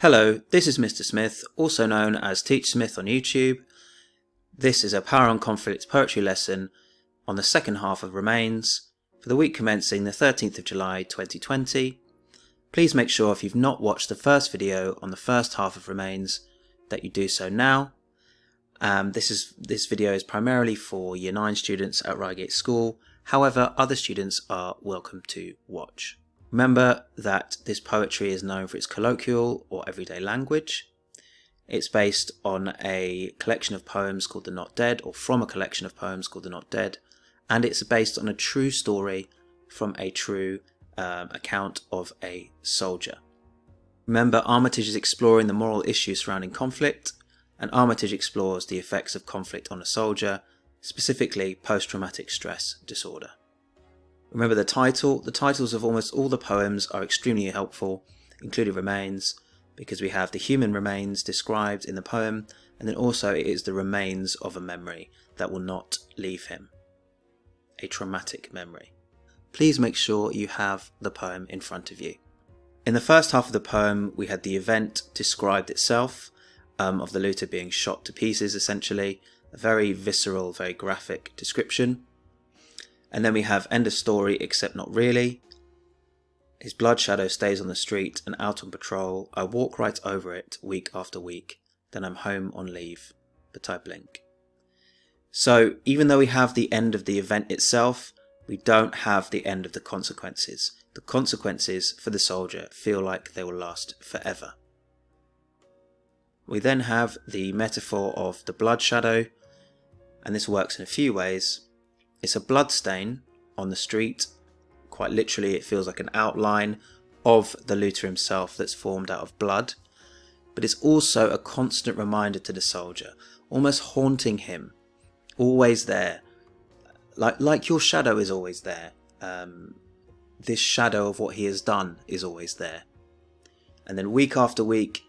Hello, this is Mr. Smith, also known as Teach Smith on YouTube. This is a Power on Conflict poetry lesson on the second half of Remains for the week commencing the 13th of July 2020. Please make sure if you've not watched the first video on the first half of Remains that you do so now. This video is primarily for Year 9 students at Reigate School, however other students are welcome to watch. Remember that this poetry is known for its colloquial or everyday language. It's based on a collection of poems called The Not Dead, or from a collection of poems called The Not Dead, and it's based on a true story from a true account of a soldier. Remember, Armitage is exploring the moral issues surrounding conflict, and Armitage explores the effects of conflict on a soldier, specifically post-traumatic stress disorder. Remember the titles of almost all the poems are extremely helpful, including Remains, because we have the human remains described in the poem, and then also it is the remains of a memory that will not leave him. A traumatic memory. Please make sure you have the poem in front of you. In the first half of the poem, we had the event described itself, of the looter being shot to pieces essentially, a very visceral, very graphic description. And then we have end of story except not really. His blood shadow stays on the street and out on patrol. I walk right over it week after week. Then I'm home on leave, but I blink. So even though we have the end of the event itself, we don't have the end of the consequences. The consequences for the soldier feel like they will last forever. We then have the metaphor of the blood shadow, and this works in a few ways. It's a blood stain on the street. Quite literally, it feels like an outline of the looter himself that's formed out of blood. But it's also a constant reminder to the soldier, almost haunting him, always there. Like your shadow is always there. This shadow of what he has done is always there. And then week after week,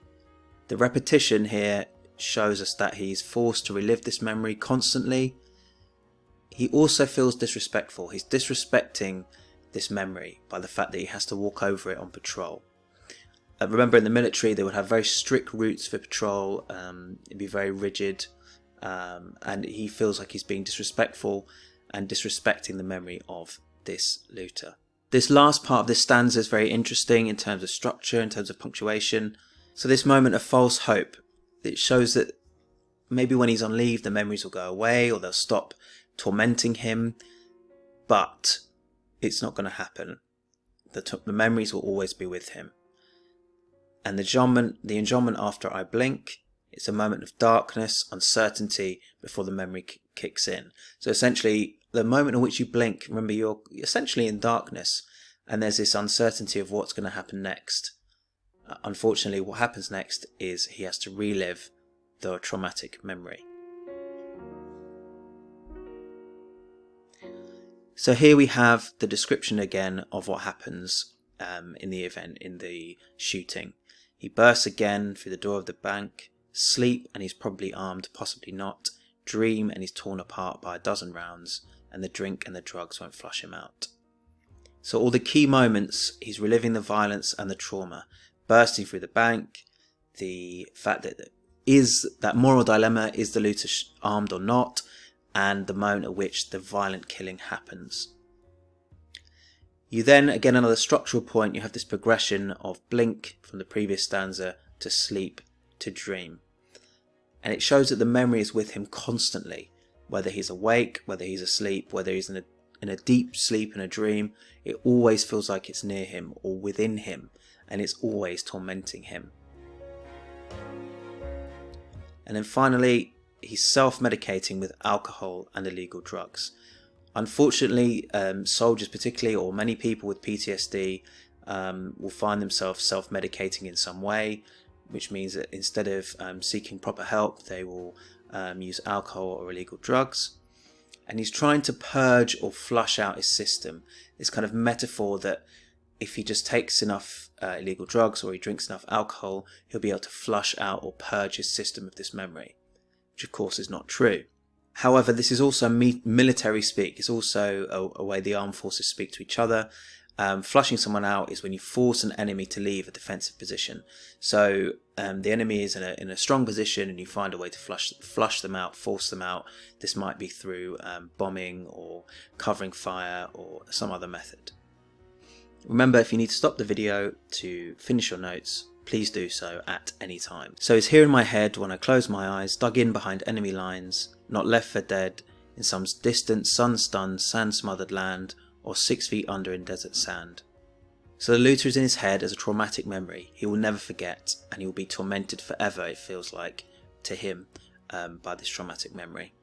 the repetition here shows us that he's forced to relive this memory constantly. He also feels disrespectful. He's disrespecting this memory by the fact that he has to walk over it on patrol. Remember, in the military they would have very strict routes for patrol. It'd be very rigid, and he feels like he's being disrespectful and disrespecting the memory of this looter. This last part of this stanza is very interesting in terms of structure, in terms of punctuation. So this moment of false hope, it shows that maybe when he's on leave the memories will go away or they'll stop tormenting him, but it's not going to happen. The memories will always be with him. And the enjambment after I blink, it's a moment of darkness, uncertainty before the memory kicks in. So essentially, the moment in which you blink, remember you're essentially in darkness, and there's this uncertainty of what's going to happen next. Unfortunately, what happens next is he has to relive the traumatic memory. So here we have the description again of what happens in the event, in the shooting. He bursts again through the door of the bank. Sleep and he's probably armed, possibly not. Dream and he's torn apart by a dozen rounds, and the drink and the drugs won't flush him out. So all the key moments, he's reliving the violence and the trauma. Bursting through the bank, the fact that moral dilemma, is the looter armed or not, and the moment at which the violent killing happens. You then, again another structural point, you have this progression of blink from the previous stanza to sleep to dream. And it shows that the memory is with him constantly, whether he's awake, whether he's asleep, whether he's in a deep sleep in a dream, it always feels like it's near him or within him, and it's always tormenting him. And then finally, he's self-medicating with alcohol and illegal drugs. Unfortunately, soldiers particularly, or many people with PTSD, will find themselves self-medicating in some way, which means that instead of seeking proper help, they will use alcohol or illegal drugs. And he's trying to purge or flush out his system. This kind of metaphor that if he just takes enough illegal drugs or he drinks enough alcohol, he'll be able to flush out or purge his system of this memory, which of course is not true. However, this is also military speak. It's also a way the armed forces speak to each other. Flushing someone out is when you force an enemy to leave a defensive position. So the enemy is in a strong position and you find a way to flush them out, force them out. This might be through bombing or covering fire or some other method. Remember, if you need to stop the video to finish your notes, please do so at any time. So it's here in my head when I close my eyes, dug in behind enemy lines, not left for dead, in some distant sun-stunned, sand-smothered land, or 6 feet under in desert sand. So the looter is in his head as a traumatic memory he will never forget, and he will be tormented forever, it feels like, to him, by this traumatic memory.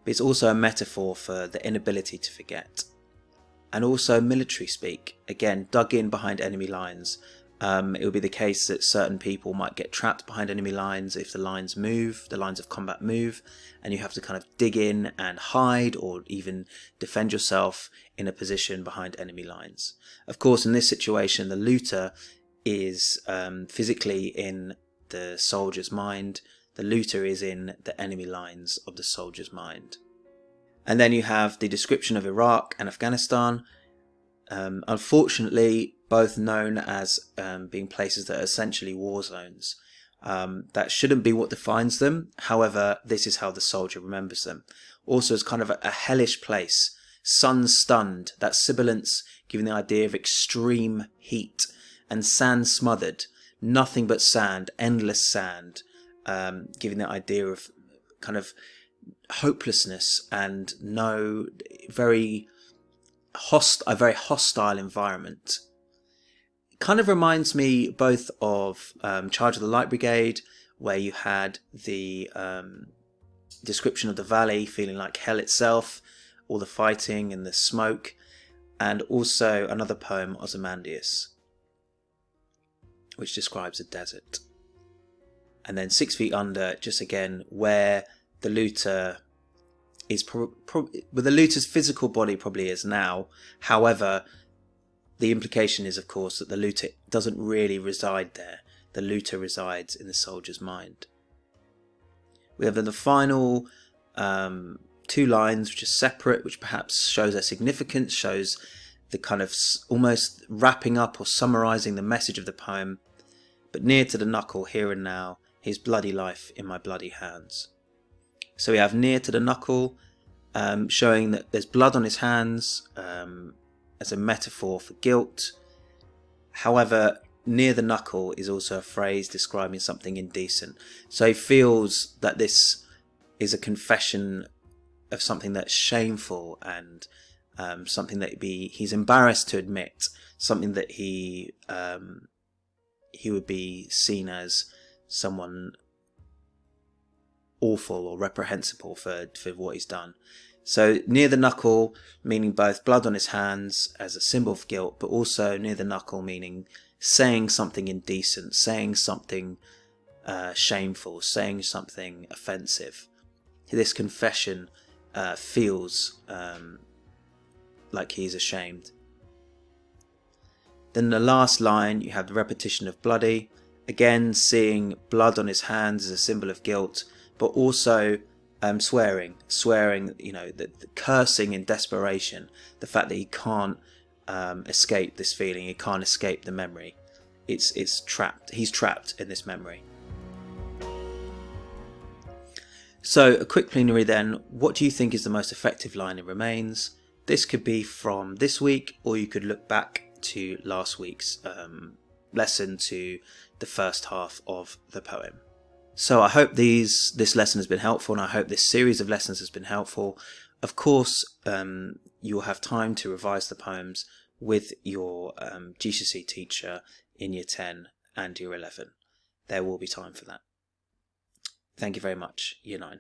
But it's also a metaphor for the inability to forget. And also military speak, again, dug in behind enemy lines. It will be the case that certain people might get trapped behind enemy lines if the lines move, the lines of combat move, and you have to kind of dig in and hide or even defend yourself in a position behind enemy lines. Of course, in this situation, the looter is physically in the soldier's mind. The looter is in the enemy lines of the soldier's mind. And then you have the description of Iraq and Afghanistan. Unfortunately, both known as being places that are essentially war zones. That shouldn't be what defines them. However, this is how the soldier remembers them. Also, as kind of a hellish place, sun-stunned, that sibilance giving the idea of extreme heat, and sand-smothered, nothing but sand, endless sand, giving the idea of kind of hopelessness and a very hostile environment. It kind of reminds me both of Charge of the Light Brigade, where you had the description of the valley feeling like hell itself, all the fighting and the smoke, and also another poem, Ozymandias, which describes a desert. And then 6 feet under, just again, where the looter is where the looter's physical body probably is now. However, the implication is, of course, that the looter doesn't really reside there. The looter resides in the soldier's mind. We have then the final 2 lines, which are separate, which perhaps shows their significance, shows the kind of almost wrapping up or summarising the message of the poem. But near to the knuckle, here and now, his bloody life in my bloody hands. So we have near to the knuckle, showing that there's blood on his hands as a metaphor for guilt. However, near the knuckle is also a phrase describing something indecent. So he feels that this is a confession of something that's shameful and something that he's embarrassed to admit, something that he would be seen as someone awful or reprehensible for what he's done. So near the knuckle meaning both blood on his hands as a symbol of guilt, but also near the knuckle meaning saying something indecent, saying something shameful, saying something offensive. This confession feels like he's ashamed. Then the last line, you have the repetition of bloody, again seeing blood on his hands as a symbol of guilt, but also swearing, the cursing in desperation, the fact that he can't escape this feeling, he can't escape the memory. It's trapped. He's trapped in this memory. So a quick plenary then. What do you think is the most effective line in Remains? This could be from this week, or you could look back to last week's lesson to the first half of the poem. So I hope this lesson has been helpful, and I hope this series of lessons has been helpful. Of course, you'll have time to revise the poems with your GCSE teacher in Year 10 and Year 11. There will be time for that. Thank you very much, Year 9.